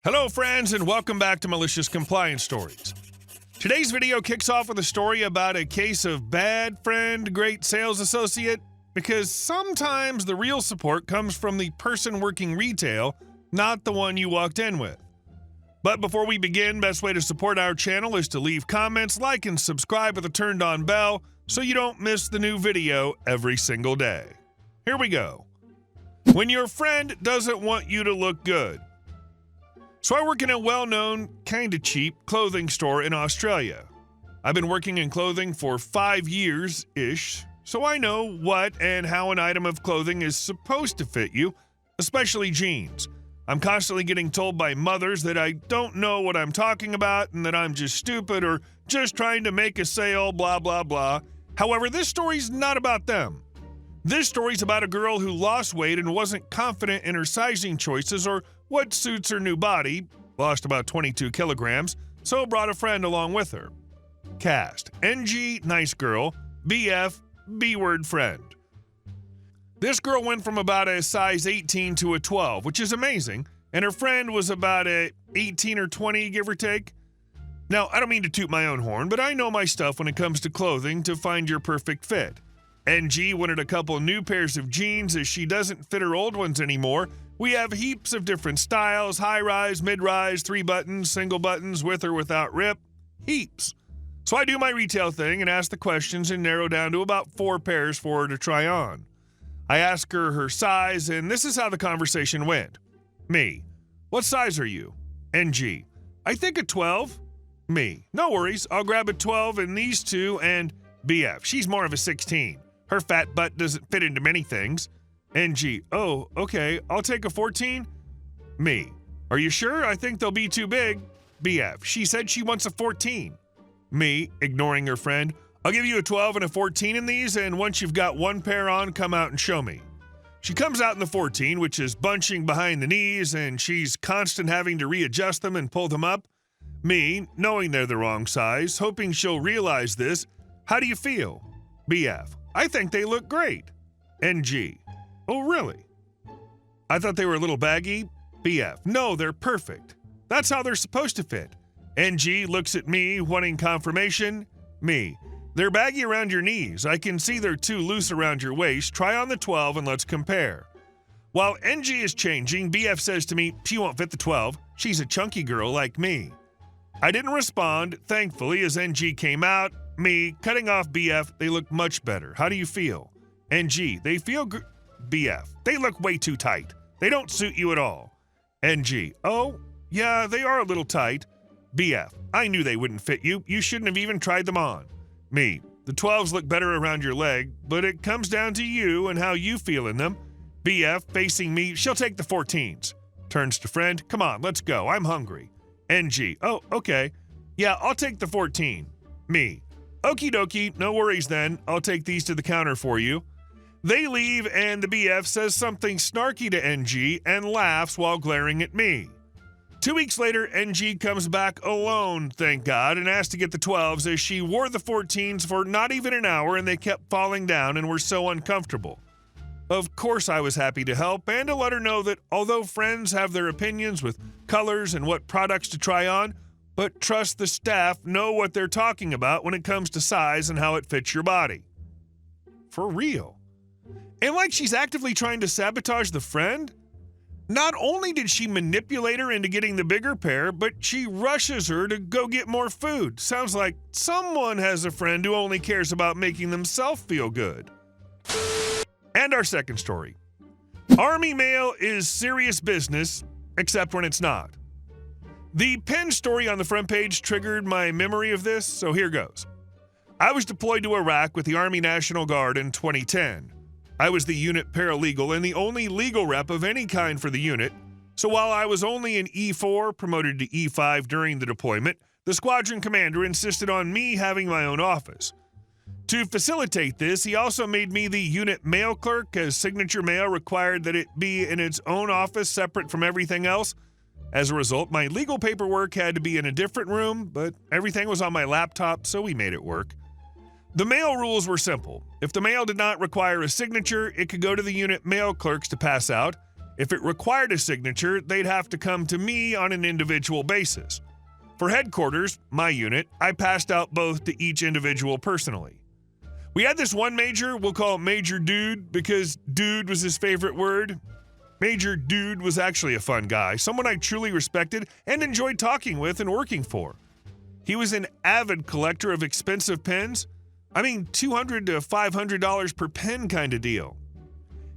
Hello friends, and welcome back to Malicious Compliance Stories. Today's video kicks off with a story about a case of bad friend, great sales associate, because sometimes the real support comes from the person working retail, not the one you walked in with. But before we begin, best way to support our channel is to leave comments, like, and subscribe with a turned on bell so you don't miss the new video every single day. Here we go. When your friend doesn't want you to look good. So I work in a well-known, kinda cheap clothing store in Australia. I've been working in clothing for 5 years-ish, so I know what and how an item of clothing is supposed to fit you, especially jeans. I'm constantly getting told by mothers that I don't know what I'm talking about and that I'm just stupid or just trying to make a sale, blah, blah, blah. However, this story's not about them. This story's about a girl who lost weight and wasn't confident in her sizing choices or what suits her new body, lost about 22 kilograms, so brought a friend along with her. Cast: NG, nice girl, BF, B-word friend. This girl went from about a size 18 to a 12, which is amazing, and her friend was about a 18 or 20, give or take. Now, I don't mean to toot my own horn, but I know my stuff when it comes to clothing to find your perfect fit. NG wanted a couple new pairs of jeans as she doesn't fit her old ones anymore. We have heaps of different styles, high-rise, mid-rise, 3 buttons, single buttons, with or without rip, heaps. So I do my retail thing and ask the questions and narrow down to about 4 pairs for her to try on. I ask her her size, and this is how the conversation went. Me: what size are you? NG: I think a 12. Me: no worries, I'll grab a 12 in these two. And BF: she's more of a 16. Her fat butt doesn't fit into many things. NG: oh, okay, I'll take a 14. Me: are you sure? I think they'll be too big. BF: she said she wants a 14. Me, ignoring her friend: I'll give you a 12 and a 14 in these, and once you've got one pair on, come out and show me. She comes out in the 14, which is bunching behind the knees, and she's constant having to readjust them and pull them up. Me, knowing they're the wrong size, hoping she'll realize this: how do you feel? BF: I think they look great. NG: oh, really? I thought they were a little baggy. BF: no, they're perfect. That's how they're supposed to fit. NG looks at me, wanting confirmation. Me: they're baggy around your knees. I can see they're too loose around your waist. Try on the 12 and let's compare. While NG is changing, BF says to me, she won't fit the 12. She's a chunky girl like me. I didn't respond, thankfully, as NG came out. Me, cutting off BF, they look much better. How do you feel? NG: they feel BF: they look way too tight. They don't suit you at all. NG: oh, yeah, they are a little tight. BF: I knew they wouldn't fit you. You shouldn't have even tried them on. Me: the 12s look better around your leg, but it comes down to you and how you feel in them. BF, facing me: she'll take the 14s. Turns to friend: come on, let's go. I'm hungry. NG: oh, okay. Yeah, I'll take the 14. Me: okie dokie, no worries then. I'll take these to the counter for you. They leave, and the BF says something snarky to NG and laughs while glaring at me. 2 weeks later, NG comes back alone, thank God, and asked to get the 12s as she wore the 14s for not even an hour and they kept falling down and were so uncomfortable. Of course I was happy to help and to let her know that although friends have their opinions with colors and what products to try on, but trust the staff know what they're talking about when it comes to size and how it fits your body. For real. And like she's actively trying to sabotage the friend? Not only did she manipulate her into getting the bigger pair, but she rushes her to go get more food. Sounds like someone has a friend who only cares about making themselves feel good. And our second story. Army mail is serious business, except when it's not. The pinned story on the front page triggered my memory of this, so here goes. I was deployed to Iraq with the Army National Guard in 2010. I was the unit paralegal and the only legal rep of any kind for the unit, so while I was only an E4 promoted to E5 during the deployment, the squadron commander insisted on me having my own office. To facilitate this, he also made me the unit mail clerk, as signature mail required that it be in its own office separate from everything else. As a result, my legal paperwork had to be in a different room, but everything was on my laptop, so we made it work. The mail rules were simple. If the mail did not require a signature, it could go to the unit mail clerks to pass out. If it required a signature, they'd have to come to me on an individual basis. For headquarters, my unit, I passed out both to each individual personally. We had this one major, we'll call Major Dude, because dude was his favorite word. Major Dude was actually a fun guy, someone I truly respected and enjoyed talking with and working for. He was an avid collector of expensive pens. I mean, $200 to $500 per pen kind of deal.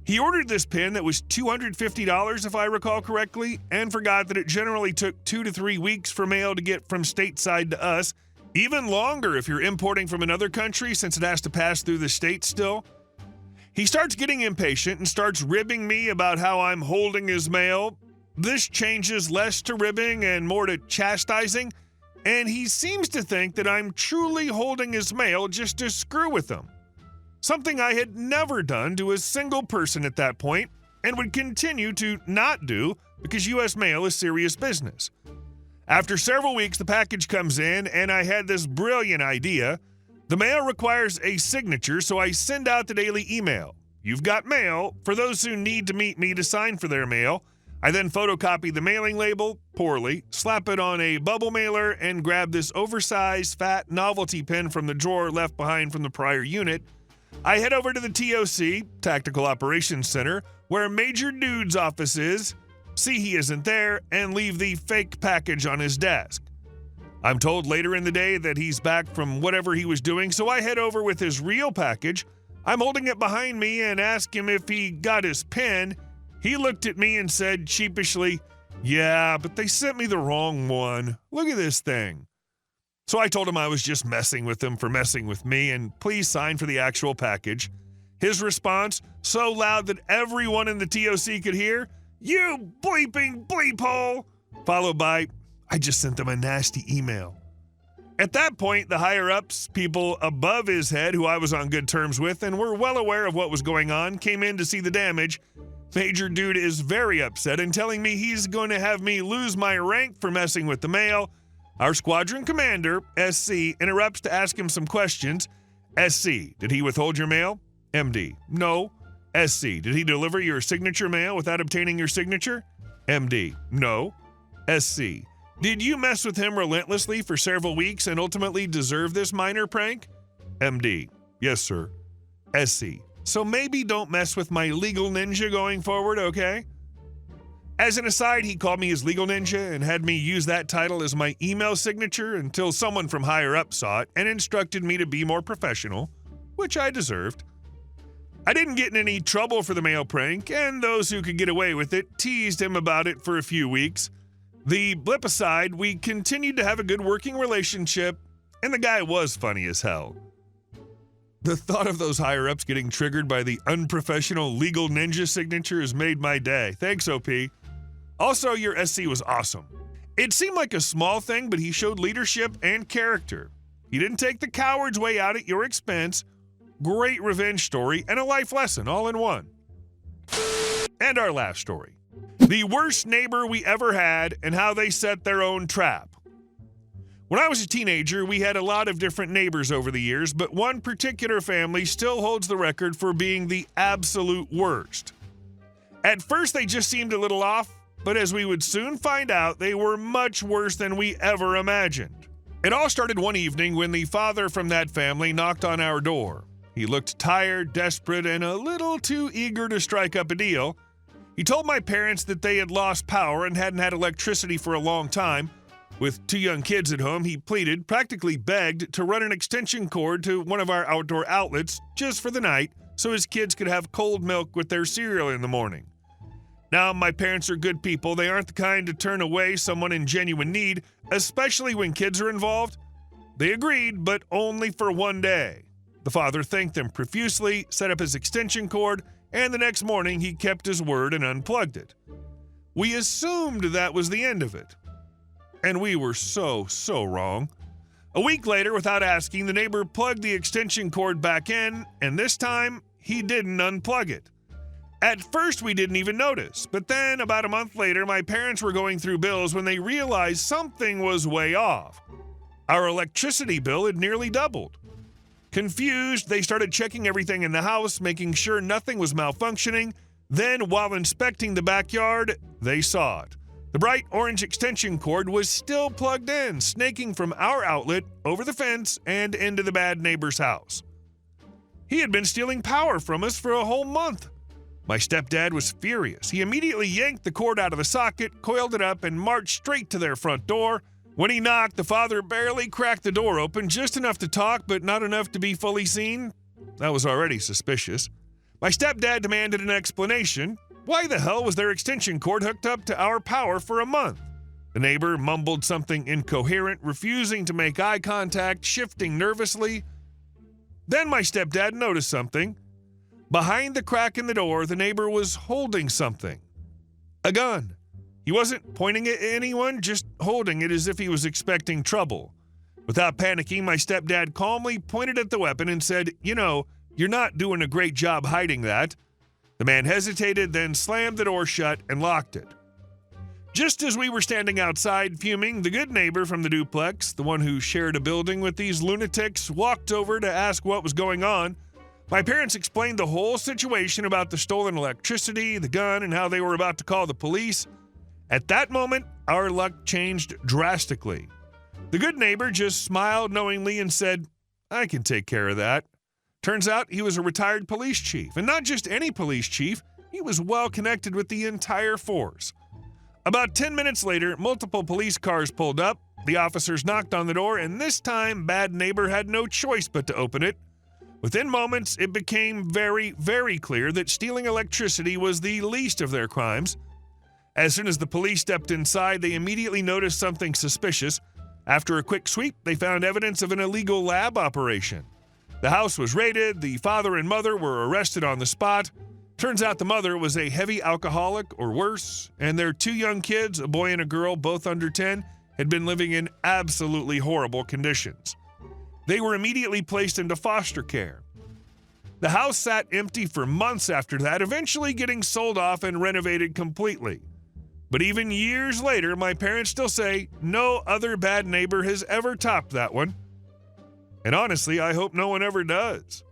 He ordered this pen that was $250 if I recall correctly, and forgot that it generally took 2 to 3 weeks for mail to get from stateside to us, even longer if you're importing from another country since it has to pass through the state still. He starts getting impatient and starts ribbing me about how I'm holding his mail. This changes less to ribbing and more to chastising, and he seems to think that I'm truly holding his mail just to screw with him. Something I had never done to a single person at that point and would continue to not do because U.S. mail is serious business. After several weeks, the package comes in and I had this brilliant idea. The mail requires a signature, so I send out the daily email. You've got mail. For those who need to meet me to sign for their mail, I then photocopy the mailing label, poorly, slap it on a bubble mailer, and grab this oversized, fat novelty pen from the drawer left behind from the prior unit. I head over to the TOC, Tactical Operations Center, where Major Dude's office is, see he isn't there, and leave the fake package on his desk. I'm told later in the day that he's back from whatever he was doing, so I head over with his real package. I'm holding it behind me and ask him if he got his pen. He looked at me and said sheepishly, "Yeah, but they sent me the wrong one. Look at this thing." So I told him I was just messing with him for messing with me and please sign for the actual package. His response, so loud that everyone in the TOC could hear, "You bleeping bleep hole," followed by, "I just sent them a nasty email." At that point, the higher-ups, people above his head who I was on good terms with and were well aware of what was going on, came in to see the damage. Major Dude is very upset and telling me he's going to have me lose my rank for messing with the mail. Our squadron commander, SC, interrupts to ask him some questions. SC, did he withhold your mail? MD, no. SC, did he deliver your signature mail without obtaining your signature? MD, no. SC, did you mess with him relentlessly for several weeks and ultimately deserve this minor prank? MD, yes, sir. SC, so maybe don't mess with my legal ninja going forward, okay? As an aside, he called me his legal ninja and had me use that title as my email signature until someone from higher up saw it and instructed me to be more professional, which I deserved. I didn't get in any trouble for the mail prank, and those who could get away with it teased him about it for a few weeks. The blip aside, we continued to have a good working relationship, and the guy was funny as hell. The thought of those higher-ups getting triggered by the unprofessional legal ninja signature has made my day. Thanks, OP. Also, your SC was awesome. It seemed like a small thing, but he showed leadership and character. He didn't take the coward's way out at your expense. Great revenge story and a life lesson all in one. And our last story. The worst neighbor we ever had and how they set their own trap. When I was a teenager, we had a lot of different neighbors over the years, but one particular family still holds the record for being the absolute worst. At first, they just seemed a little off, but as we would soon find out, they were much worse than we ever imagined. It all started one evening when the father from that family knocked on our door. He looked tired, desperate, and a little too eager to strike up a deal. He told my parents that they had lost power and hadn't had electricity for a long time. With 2 young kids at home, he pleaded, practically begged, to run an extension cord to one of our outdoor outlets just for the night so his kids could have cold milk with their cereal in the morning. Now, my parents are good people. They aren't the kind to turn away someone in genuine need, especially when kids are involved. They agreed, but only for one day. The father thanked them profusely, set up his extension cord, and the next morning he kept his word and unplugged it. We assumed that was the end of it. And we were so wrong. A week later, without asking, the neighbor plugged the extension cord back in, and this time, he didn't unplug it. At first, we didn't even notice, but then about a month later, my parents were going through bills when they realized something was way off. Our electricity bill had nearly doubled. Confused, they started checking everything in the house, making sure nothing was malfunctioning. Then, while inspecting the backyard, they saw it. The bright orange extension cord was still plugged in, snaking from our outlet over the fence and into the bad neighbor's house. He had been stealing power from us for a whole month. My stepdad was furious. He immediately yanked the cord out of the socket, coiled it up, and marched straight to their front door. When he knocked, the father barely cracked the door open, just enough to talk, but not enough to be fully seen. That was already suspicious. My stepdad demanded an explanation. Why the hell was their extension cord hooked up to our power for a month? The neighbor mumbled something incoherent, refusing to make eye contact, shifting nervously. Then my stepdad noticed something. Behind the crack in the door, the neighbor was holding something. A gun. He wasn't pointing it at anyone, just holding it as if he was expecting trouble. Without panicking, my stepdad calmly pointed at the weapon and said, "You know, you're not doing a great job hiding that." The man hesitated, then slammed the door shut and locked it. Just as we were standing outside fuming, the good neighbor from the duplex, the one who shared a building with these lunatics, walked over to ask what was going on. My parents explained the whole situation about the stolen electricity, the gun, and how they were about to call the police. At that moment, our luck changed drastically. The good neighbor just smiled knowingly and said, "I can take care of that." Turns out he was a retired police chief, and not just any police chief, he was well connected with the entire force. About 10 minutes later, multiple police cars pulled up, the officers knocked on the door, and this time, bad neighbor had no choice but to open it. Within moments, it became very, very clear that stealing electricity was the least of their crimes. As soon as the police stepped inside, they immediately noticed something suspicious. After a quick sweep, they found evidence of an illegal lab operation. The house was raided, the father and mother were arrested on the spot. Turns out the mother was a heavy alcoholic or worse, and their two young kids, a boy and a girl, both under 10, had been living in absolutely horrible conditions. They were immediately placed into foster care. The house sat empty for months after that, eventually getting sold off and renovated completely. But even years later, my parents still say no other bad neighbor has ever topped that one. And honestly, I hope no one ever does.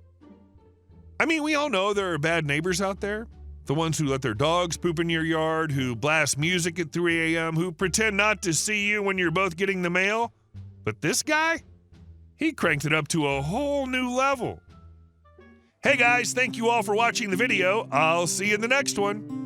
I mean, we all know there are bad neighbors out there. The ones who let their dogs poop in your yard, who blast music at 3 a.m., who pretend not to see you when you're both getting the mail. But this guy? He cranked it up to a whole new level. Hey guys, thank you all for watching the video. I'll see you in the next one.